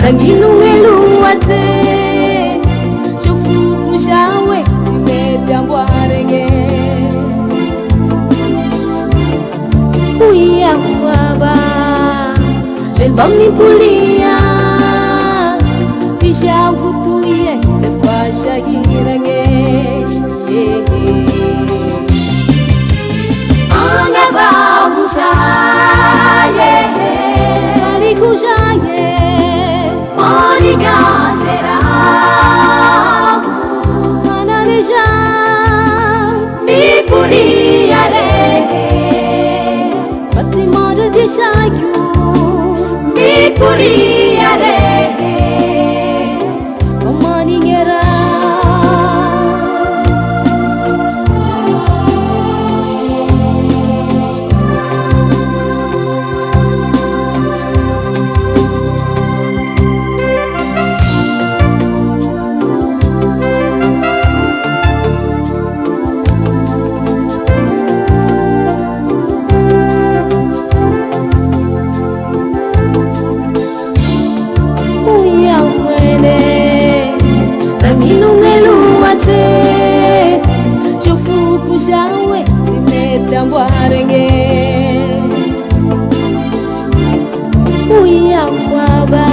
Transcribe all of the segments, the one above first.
nangilueluate shofuku shawe timedambwarenge uya baba lelbami pulia ishagutuye lefashagirage Musaye, Malikujaye, Monikazera, Mananeja, Mipuriare, Fatima de Desayu, Mipuriare, Omaningera. Shofuku shawe timedambwarenge uya kwaba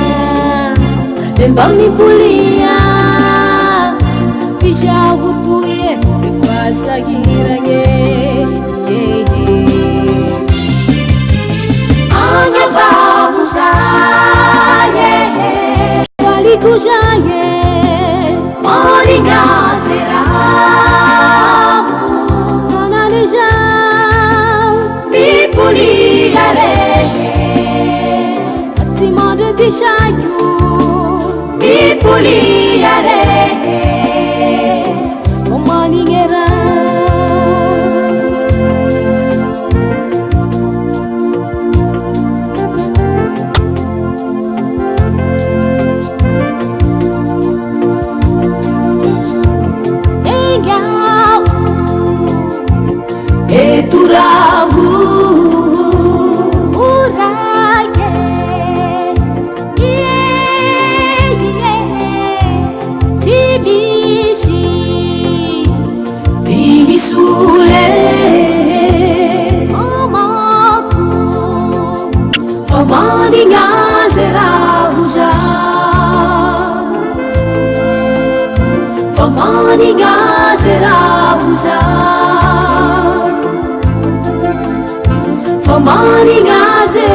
lembami pulia ishagutuye ifasagirage angababusaye walikujaye Monikazera Mananeja Mipuliare Fatima de Desayu Mipuliare Omaningera Turahu uraye tibisi tibisule omaku famani ngazera buja famani ngazera buja Famani ngaze